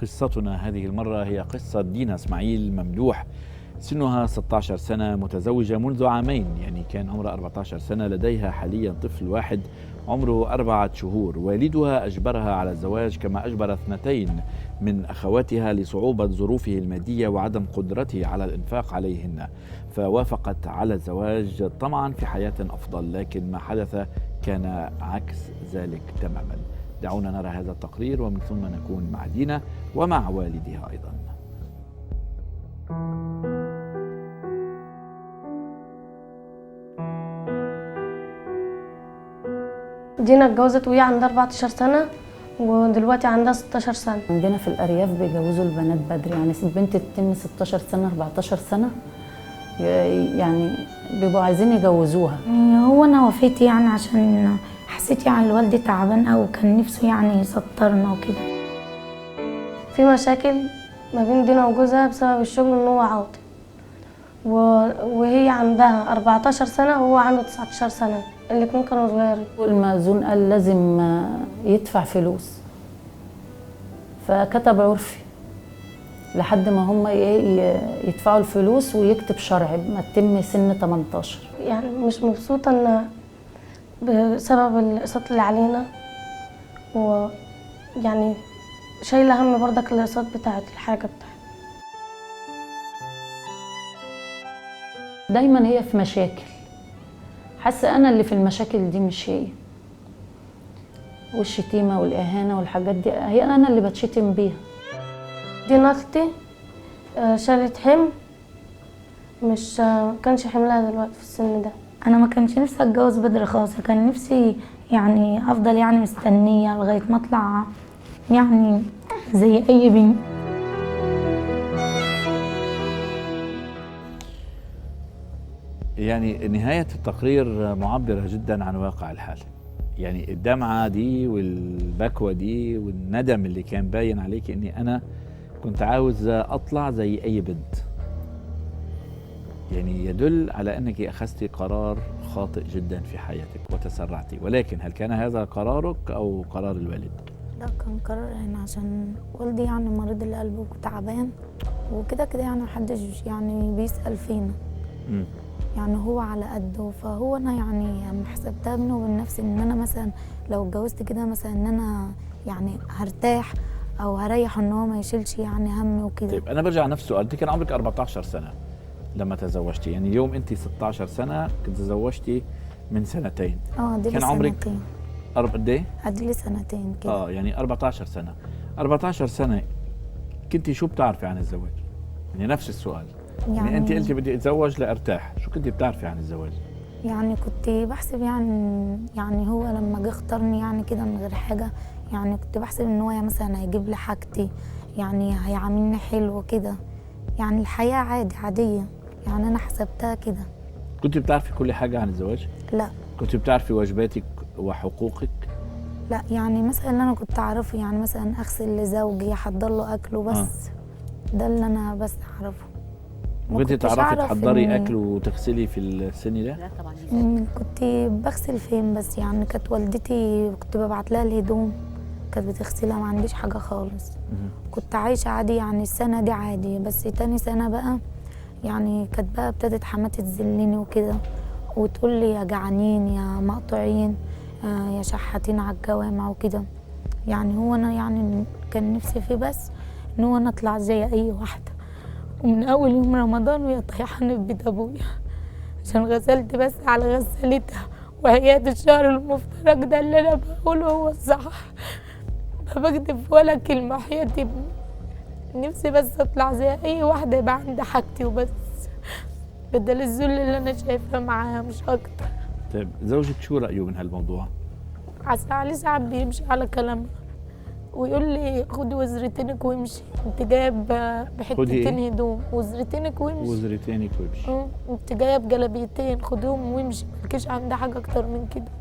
قصتنا هذه المرة هي قصة دينا إسماعيل ممدوح، سنها 16 سنة، متزوجة منذ عامين، يعني كان عمرها 14 سنة. لديها حاليا طفل واحد عمره 4 شهور. والدها أجبرها على الزواج كما أجبر 2 من أخواتها لصعوبة ظروفه المادية وعدم قدرته على الإنفاق عليهن، فوافقت على الزواج طمعا في حياة أفضل، لكن ما حدث كان عكس ذلك تماما. دعونا نرى هذا التقرير ومن ثم نكون مع دينا ومع والدها أيضا. دينا اتجوزت وهي عندها 14 سنة ودلوقتي عندها 16 سنة. عندنا في الأرياف بيجوزوا البنات بدري، يعني البنت تتم 16 سنة 14 سنة يعني بيبقوا عايزين يجوزوها. هو أنا وافقت يعني عشان حسيت يعني والدي تعبان أوي وكان نفسه يعني يسطرنا وكده. في مشاكل ما بين دينا وجوزها بسبب الشغل ان هو عاطل، وهي عندها 14 سنة وهو عنده 19 سنة، الاتنين كانوا صغيرين. والمأذون قال لازم يدفع فلوس، فكتب عرفي لحد ما هم يدفعوا الفلوس ويكتب شرعي ما تتم سن 18. يعني مش مبسوطة ان بسبب الاقساط اللي علينا، ويعني شايلة هم برضك الاقساط بتاعت الحاجة بتاعتي. دايما هي في مشاكل، حاسة أنا اللي في المشاكل دي مش هي، والشتيمة والإهانة والحاجات دي هي أنا اللي بتشتم بيها. دي نختي شالت حمل مش كانش حملها دلوقتي في السن ده. أنا ما كانش نفسي أتجوز بدري خالص، كان نفسي يعني أفضل يعني مستنية لغاية ما أطلع يعني زي أي بنت. يعني نهاية التقرير معبرة جدا عن واقع الحال. يعني الدمعة دي والبكوة دي والندم اللي كان باين عليك اني انا كنت عاوز اطلع زي اي بنت، يعني يدل على انك اخذتي قرار خاطئ جدا في حياتك وتسرعتي. ولكن هل كان هذا قرارك او قرار الوالد؟ لا، كان قرار يعني عشان والدي يعني مريض القلب وتعبان وكده كده، يعني محدش يعني بيسأل فينا. يعني هو على قده، فهو انا يعني حسبتها بيني وبين نفسي ان انا مثلا لو اتجوزت كده مثلا ان انا يعني هرتاح او هريح ان هو ما يشيلش يعني همي وكده. طيب انا برجع نفس السؤال، انت كان عمرك 14 سنة لما تزوجتي، يعني اليوم انت 16 سنة، كنت تزوجتي من 2 سنين. دي كان عمرك سنتين. قد ايه؟ ادي 2 سنين كده. يعني 14 سنة. 14 سنة كنتي شو بتعرفي عن الزواج؟ يعني نفس السؤال. يعني انت قلتي بدي اتزوج لارتاح، شو كنتي بتعرفي عن الزواج؟ يعني كنت بحسب يعني هو لما جه اختارني يعني كده من غير حاجه، يعني كنت بحسب ان هو مثلا هيجيب لي حاجتي، يعني هيعاملني حلو كده، يعني الحياه عاديه، يعني انا حسبتها كده. كنت بتعرفي كل حاجه عن الزواج؟ لا. كنت بتعرفي واجباتك وحقوقك؟ لا، يعني مثلا اللي انا كنت اعرفه يعني مثلا اغسل لزوجي، احضر له اكله بس. ده اللي انا بس اعرفه. كنت تعرفي تحضري اكل وتغسلي في السن ده؟ لا طبعا. كنت بغسل فين بس، يعني كانت والدتي كنت ببعت لها الهدوم كانت بتغسلها، ما عنديش حاجه خالص. كنت عايشه عادي يعني السنه دي عادي، بس تاني سنه بقى يعني كانت بقى ابتدت حماتي تذلني وكده وتقول لي يا جعانين يا مقطوعين يا شحاتين على الجوامع وكده. يعني هو انا يعني كان نفسي فيه بس ان هو انا اطلع زي اي واحده. ومن اول يوم رمضان وهي طيحاني في بيت ابويا عشان غسلت بس على غسالتها، وهي الشهر المفترج ده اللي انا بقوله هو الصح، ما بكدب ولا كلمه. حياتي نفسي بس اطلع زي اي واحده يبقى عندي حاجتي وبس، بدل الذل اللي انا شايفاه معاها مش اكتر. طيب زوجك شو رايه من هالموضوع؟ علي ساعات بيمشي على كلامها ويقول لي خدي وزرتينك وامشي، انت جايب بحتتين هدوم، وزرتينك وامشي. وزرتينك وامشي. انت جايب جلابيتين خديهم وامشي، مالكيش عندي حاجه اكتر من كده.